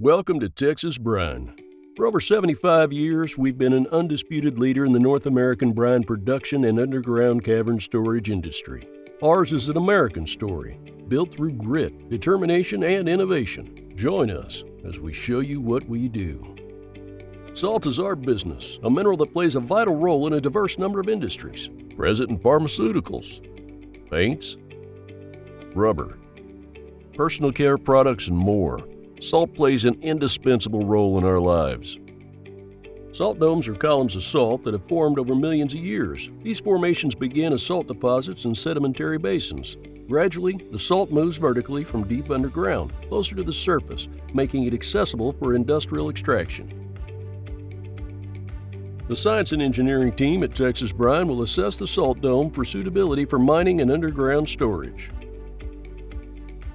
Welcome to Texas Brine. For over 75 years, we've been an undisputed leader in the North American brine production and underground cavern storage industry. Ours is an American story, built through grit, determination, and innovation. Join us as we show you what we do. Salt is our business, a mineral that plays a vital role in a diverse number of industries, present in pharmaceuticals, paints, rubber, personal care products, and more. Salt plays an indispensable role in our lives. Salt domes are columns of salt that have formed over millions of years. These formations begin as salt deposits in sedimentary basins. Gradually, the salt moves vertically from deep underground, closer to the surface, making it accessible for industrial extraction. The science and engineering team at Texas Brine will assess the salt dome for suitability for mining and underground storage.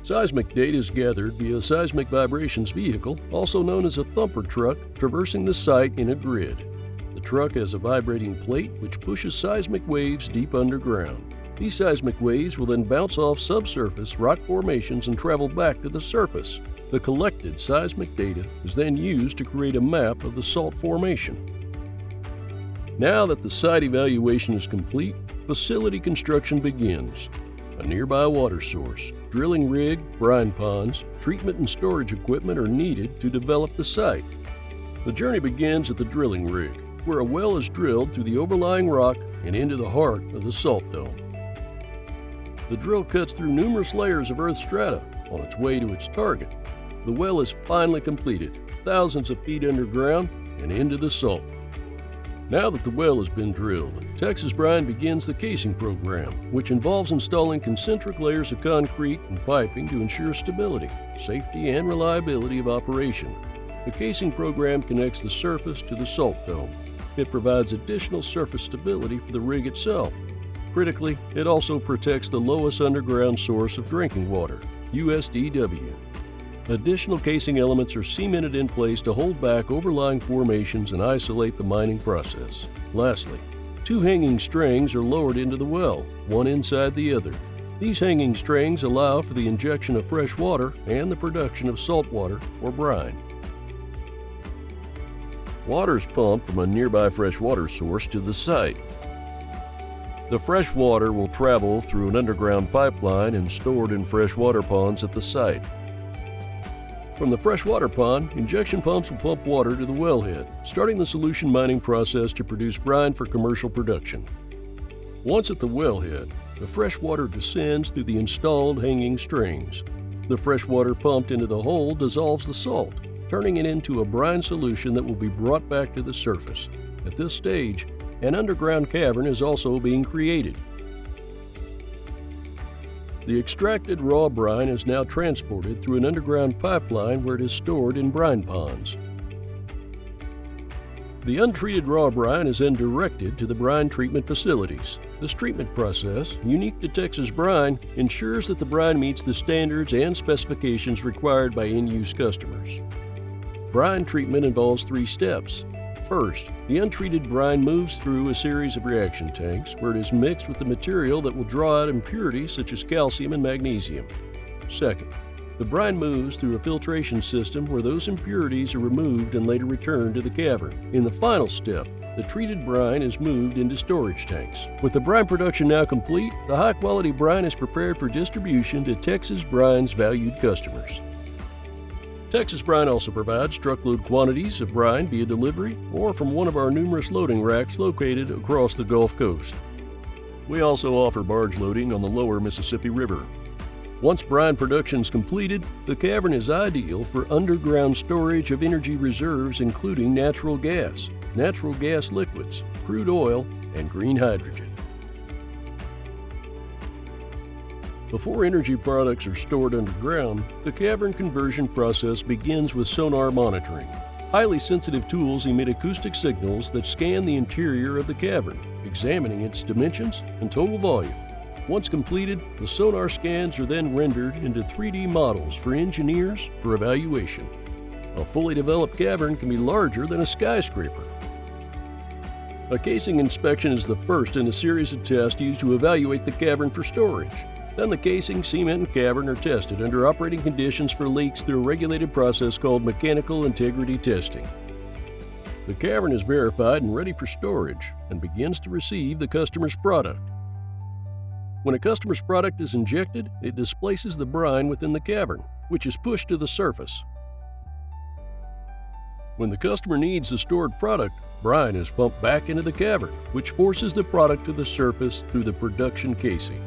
Seismic data is gathered via a seismic vibrations vehicle, also known as a thumper truck, traversing the site in a grid. The truck has a vibrating plate which pushes seismic waves deep underground. These seismic waves will then bounce off subsurface rock formations and travel back to the surface. The collected seismic data is then used to create a map of the salt formation. Now that the site evaluation is complete, facility construction begins. A nearby water source, drilling rig, brine ponds, treatment and storage equipment are needed to develop the site. The journey begins at the drilling rig, where a well is drilled through the overlying rock and into the heart of the salt dome. The drill cuts through numerous layers of earth strata on its way to its target. The well is finally completed, thousands of feet underground and into the salt. Now that the well has been drilled, Texas Brine begins the casing program, which involves installing concentric layers of concrete and piping to ensure stability, safety, and reliability of operation. The casing program connects the surface to the salt dome. It provides additional surface stability for the rig itself. Critically, it also protects the lowest underground source of drinking water, USDW. Additional casing elements are cemented in place to hold back overlying formations and isolate the mining process. Lastly, two hanging strings are lowered into the well, one inside the other. These hanging strings allow for the injection of fresh water and the production of salt water or brine. Water is pumped from a nearby freshwater source to the site. The fresh water will travel through an underground pipeline and stored in freshwater ponds at the site. From the freshwater pond, injection pumps will pump water to the wellhead, starting the solution mining process to produce brine for commercial production. Once at the wellhead, the fresh water descends through the installed hanging strings. The fresh water pumped into the hole dissolves the salt, turning it into a brine solution that will be brought back to the surface. At this stage, an underground cavern is also being created. The extracted raw brine is now transported through an underground pipeline where it is stored in brine ponds. The untreated raw brine is then directed to the brine treatment facilities. This treatment process, unique to Texas Brine, ensures that the brine meets the standards and specifications required by end-use customers. Brine treatment involves 3 steps. First, the untreated brine moves through a series of reaction tanks where it is mixed with the material that will draw out impurities such as calcium and magnesium. Second, the brine moves through a filtration system where those impurities are removed and later returned to the cavern. In the final step, the treated brine is moved into storage tanks. With the brine production now complete, the high-quality brine is prepared for distribution to Texas Brine's valued customers. Texas Brine also provides truckload quantities of brine via delivery or from one of our numerous loading racks located across the Gulf Coast. We also offer barge loading on the lower Mississippi River. Once brine production is completed, the cavern is ideal for underground storage of energy reserves including natural gas liquids, crude oil, and green hydrogen. Before energy products are stored underground, the cavern conversion process begins with sonar monitoring. Highly sensitive tools emit acoustic signals that scan the interior of the cavern, examining its dimensions and total volume. Once completed, the sonar scans are then rendered into 3D models for engineers for evaluation. A fully developed cavern can be larger than a skyscraper. A casing inspection is the first in a series of tests used to evaluate the cavern for storage. Then the casing, cement, and cavern are tested under operating conditions for leaks through a regulated process called mechanical integrity testing. The cavern is verified and ready for storage and begins to receive the customer's product. When a customer's product is injected, it displaces the brine within the cavern, which is pushed to the surface. When the customer needs the stored product, brine is pumped back into the cavern, which forces the product to the surface through the production casing.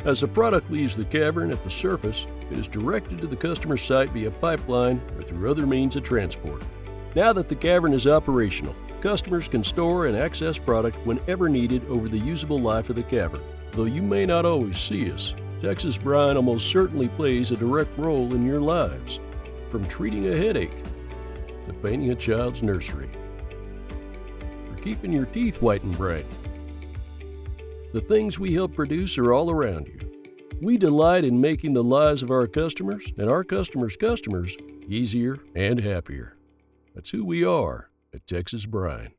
As the product leaves the cavern at the surface, it is directed to the customer's site via pipeline or through other means of transport. Now that the cavern is operational, customers can store and access product whenever needed over the usable life of the cavern. Though you may not always see us, Texas Brine almost certainly plays a direct role in your lives, from treating a headache to painting a child's nursery, or keeping your teeth white and bright. The things we help produce are all around you. We delight in making the lives of our customers and our customers' customers easier and happier. That's who we are at Texas Brine.